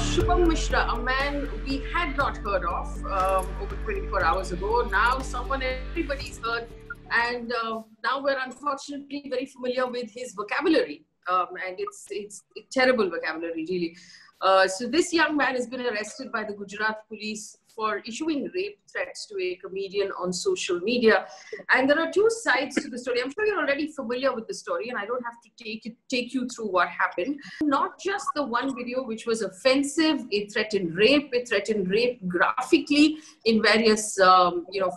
Shubham Mishra, a man we had not heard of over 24 hours ago. Now someone everybody's heard, and now we're unfortunately very familiar with his vocabulary, and it's terrible vocabulary, really. So this young man has been arrested by the Gujarat police for issuing rape threats to a comedian on social media. And there are two sides to the story. I'm sure you're already familiar with the story, and I don't have to take you through what happened. Not just the one video which was offensive, it threatened rape graphically in various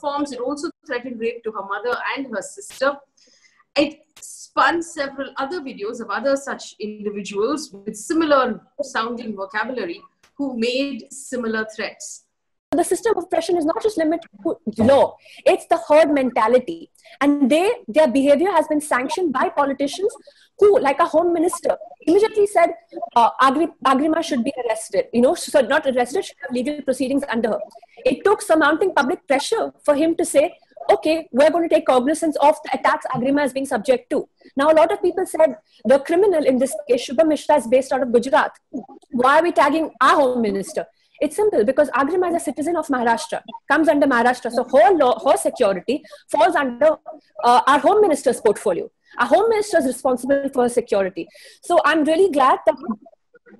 forms. It also threatened rape to her mother and her sister. It spun several other videos of other such individuals with similar sounding vocabulary who made similar threats. The system of oppression is not just limited to law, it's the herd mentality. And their behavior has been sanctioned by politicians who, like a home minister, immediately said Agrima should be arrested. So not arrested, should have legal proceedings under her. It took surmounting public pressure for him to say, okay, we're going to take cognizance of the attacks Agrima is being subject to. Now, a lot of people said the criminal in this case, Shubham Mishra, is based out of Gujarat. Why are we tagging our home minister? It's simple, because Agrima is a citizen of Maharashtra, comes under Maharashtra. So her security falls under our home minister's portfolio. Our home minister is responsible for her security. So I'm really glad that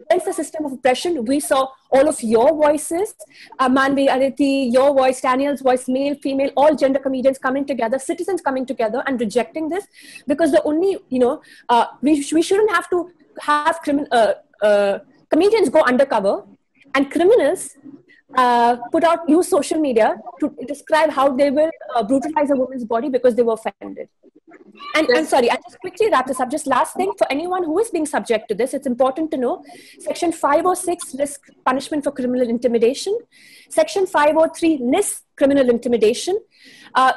against the system of oppression, we saw all of your voices, Manvi, Aditi, your voice, Daniel's voice, male, female, all gender comedians coming together, citizens coming together and rejecting this, because the only, we shouldn't have to have comedians go undercover and criminals use social media to describe how they will brutalize a woman's body because they were offended. And I'm sorry, I'll just quickly wrap this up. Just last thing, for anyone who is being subject to this, it's important to know Section 506 lists punishment for criminal intimidation. Section 503 lists criminal intimidation.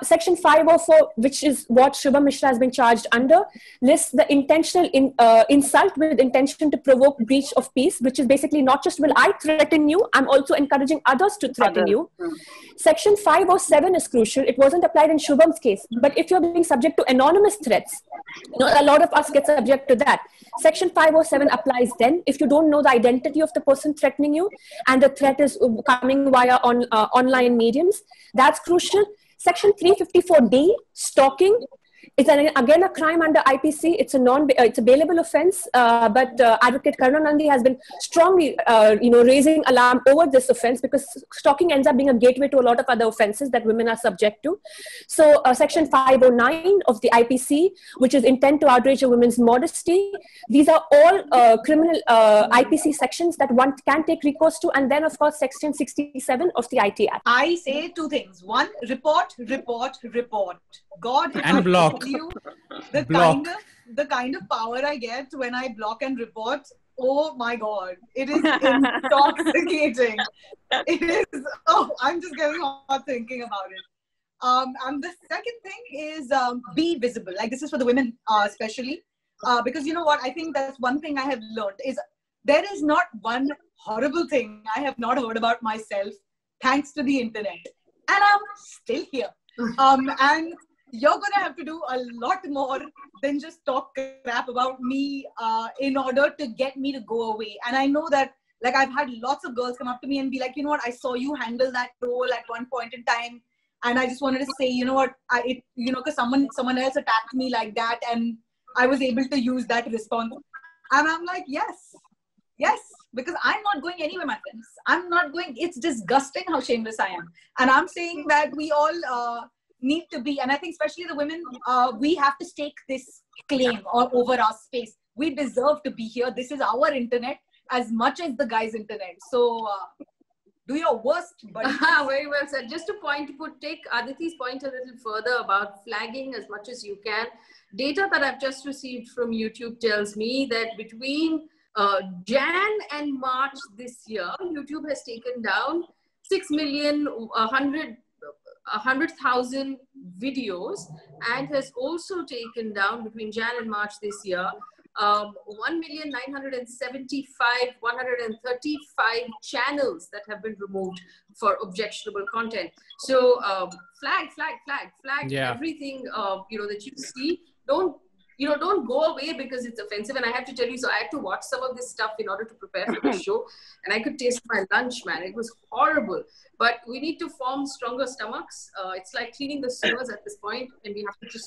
Section 504, which is what Shubham Mishra has been charged under, lists the intentional insult with intention to provoke breach of peace, which is basically not just will I threaten you, I'm also encouraging others to threaten you. Section 507 is crucial. It wasn't applied in Shubham's case, but if you're being subject to anonymous threats, a lot of us get subject to that. Section 507 applies then if you don't know the identity of the person threatening you and the threat is coming via online mediums. That's crucial. Section 354D, stalking, is again a crime under IPC. It's a bailable offense, but Advocate Karuna Nandi has been strongly, raising alarm over this offense because stalking ends up being a gateway to a lot of other offenses that women are subject to. So Section 509 of the IPC, which is intent to outrage a woman's modesty. These are all criminal IPC sections that one can take recourse to. And then, of course, Section 67 of the IT Act. I say two things. One, report. God, and block. You, the kind of power I get when I block and report, oh my God, it is intoxicating. It is, I'm just getting hot thinking about it. And the second thing is be visible. Like, this is for the women especially, because you know what, I think that's one thing I have learned is there is not one horrible thing I have not heard about myself thanks to the internet. And I'm still here. And you're going to have to do a lot more than just talk crap about me in order to get me to go away. And I know that, like, I've had lots of girls come up to me and be like, you know what, I saw you handle that role at one point in time. And I just wanted to say, you know what, because someone else attacked me like that and I was able to use that response. And I'm like, yes, because I'm not going anywhere, my friends. I'm not going. It's disgusting how shameless I am. And I'm saying that we all need to be, and I think especially the women, we have to stake this claim over our space. We deserve to be here. This is our internet as much as the guy's internet. So do your worst, buddy. Very well said. Just to take Aditi's point a little further about flagging as much as you can. Data that I've just received from YouTube tells me that between Jan and March this year, YouTube has taken down 6,100,000 videos and has also taken down between Jan and March this year 135 channels that have been removed for objectionable content. So flag Yeah. everything that you see. Don't don't go away because it's offensive. And I have to tell you, so I had to watch some of this stuff in order to prepare for the show. And I could taste my lunch, man. It was horrible. But we need to form stronger stomachs. It's like cleaning the sewers at this point, and we have to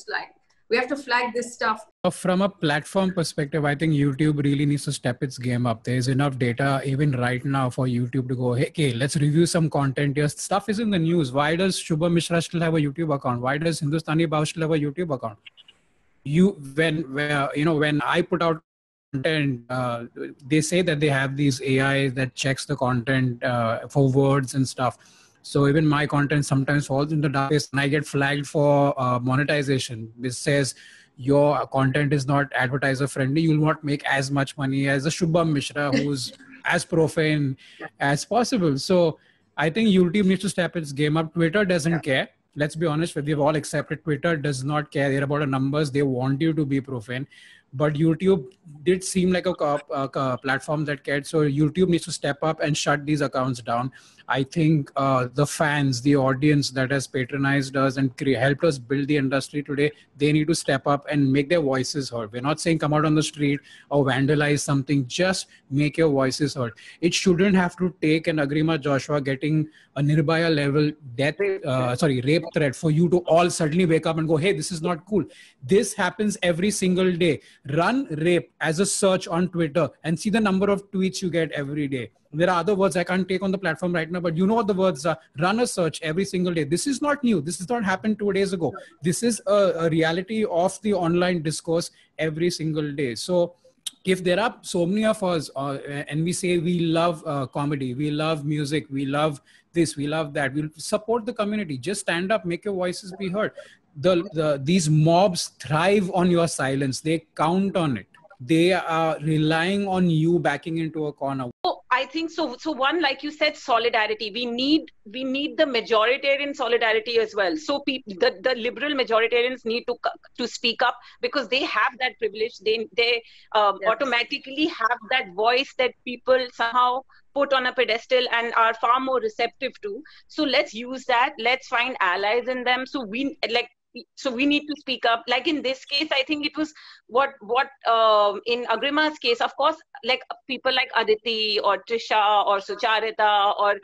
we have to flag this stuff. From a platform perspective, I think YouTube really needs to step its game up. There's enough data even right now for YouTube to go, hey, okay, let's review some content. Your stuff is in the news. Why does Shubham Mishra still have a YouTube account? Why does Hindustani Bao still have a YouTube account? When I put out content, they say that they have these AI that checks the content for words and stuff. So even my content sometimes falls into database and I get flagged for monetization. This says your content is not advertiser friendly. You will not make as much money as a Shubham Mishra who's as profane as possible. So I think YouTube needs to step its game up. Twitter doesn't care. Let's be honest, we've all accepted Twitter does not care. They're about the numbers. They want you to be profane. But YouTube did seem like a platform that cared. So YouTube needs to step up and shut these accounts down. I think the fans, the audience that has patronized us and helped us build the industry today, they need to step up and make their voices heard. We're not saying come out on the street or vandalize something. Just make your voices heard. It shouldn't have to take an Agrima Joshua getting a Nirbhaya level rape threat for you to all suddenly wake up and go, hey, this is not cool. This happens every single day. Run rape as a search on Twitter and see the number of tweets you get every day. There are other words I can't take on the platform right now, but you know what the words are. Run a search every single day. This is not new. This has not happened 2 days ago. This is a reality of the online discourse every single day. So if there are so many of us and we say we love comedy, we love music, we love this, we love that, we'll support the community. Just stand up, make your voices be heard. These mobs thrive on your silence. They count on it. They are relying on you backing into a corner. Oh, I think so. So one, like you said, solidarity. We need the majoritarian solidarity as well. So the liberal majoritarians need to speak up because they have that privilege. They yes. Automatically have that voice that people somehow put on a pedestal and are far more receptive to. So let's use that. Let's find allies in them. So we need to speak up. Like in this case, I think it was what in Agrima's case, of course, like people like Aditi or Trisha or Sucharita or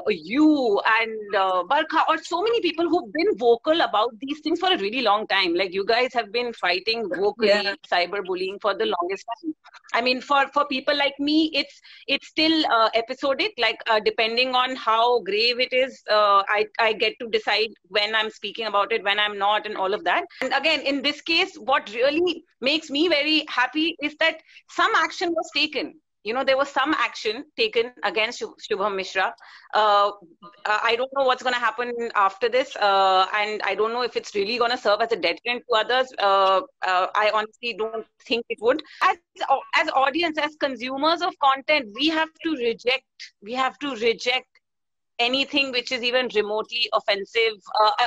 you and Barkha or so many people who've been vocal about these things for a really long time. Like you guys have been fighting vocally cyberbullying for the longest time. I mean, for people like me, it's still episodic. Like depending on how grave it is, I get to decide when I'm speaking about it, when I'm not, and all of that. And again, in this case, what really makes me very happy is that some action was taken. You know, there was some action taken against Shubham Mishra. I don't know what's going to happen after this. And I don't know if it's really going to serve as a deterrent to others. I honestly don't think it would. As audience, as consumers of content, we have to reject anything which is even remotely offensive,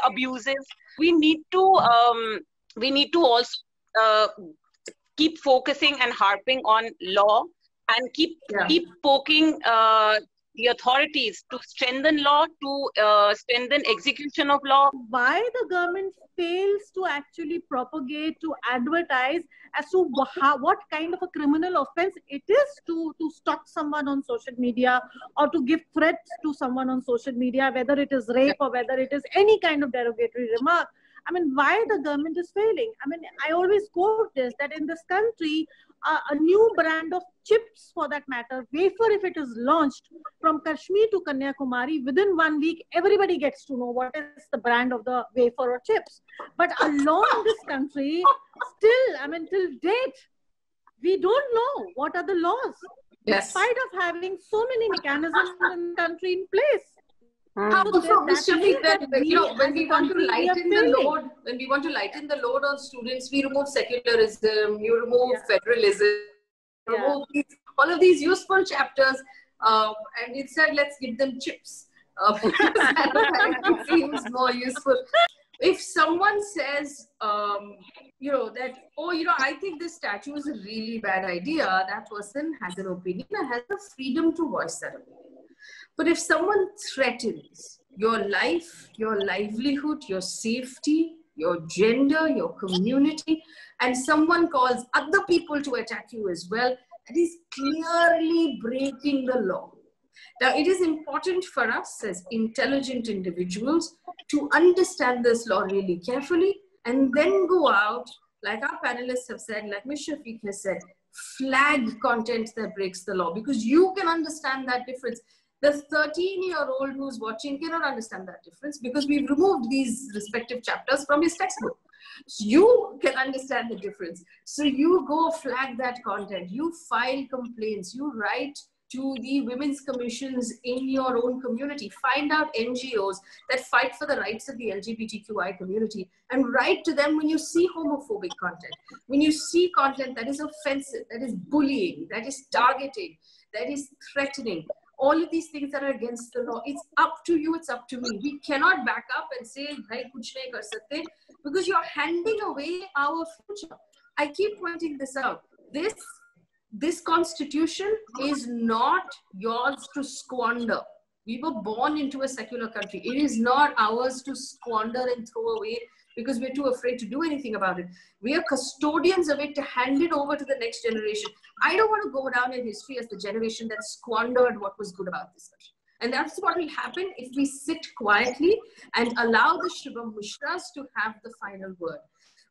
abusive. We need to also keep focusing and harping on law and keep poking the authorities to strengthen law, to strengthen execution of law. Why the government fails to actually propagate, to advertise as to what kind of a criminal offense it is to stalk someone on social media or to give threats to someone on social media, whether it is rape or whether it is any kind of derogatory remark. I mean, why the government is failing? I mean, I always quote this, that in this country, a new brand of chips, for that matter, wafer, if it is launched from Kashmir to Kanyakumari, within 1 week, everybody gets to know what is the brand of the wafer or chips. But along this country, still, I mean, till date, we don't know what are the laws. Yes. Despite of having so many mechanisms in the country in place. Also, Mr. that when we want to lighten the load on students, we remove secularism, you remove federalism, remove all of these useful chapters, and instead let's give them chips. It seems more useful. If someone says, I think this statue is a really bad idea, that person has an opinion and has the freedom to voice that opinion. But if someone threatens your life, your livelihood, your safety, your gender, your community, and someone calls other people to attack you as well, that is clearly breaking the law. Now, it is important for us as intelligent individuals to understand this law really carefully and then go out, like our panelists have said, like Ms. Shafiq has said, flag content that breaks the law, because you can understand that difference. The 13-year-old who's watching cannot understand that difference because we've removed these respective chapters from his textbook. So you can understand the difference. So you go flag that content, you file complaints, you write to the women's commissions in your own community, find out NGOs that fight for the rights of the LGBTQI community, and write to them when you see homophobic content, when you see content that is offensive, that is bullying, that is targeting, that is threatening, all of these things that are against the law. It's up to you, it's up to me. We cannot back up and say, "Bhai, kuch nahi kar sakte," because you're handing away our future. I keep pointing this out. This constitution is not yours to squander. We were born into a secular country. It is not ours to squander and throw away because we're too afraid to do anything about it. We are custodians of it to hand it over to the next generation. I don't want to go down in history as the generation that squandered what was good about this country. And that's what will happen if we sit quietly and allow the Shubham Mishras to have the final word.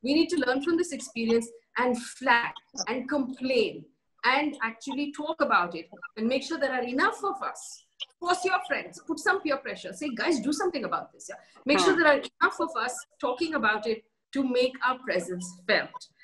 We need to learn from this experience and flag and complain and actually talk about it and make sure there are enough of us. Force your friends, put some peer pressure, say, guys, do something about this. Yeah? Make sure there are enough of us talking about it to make our presence felt.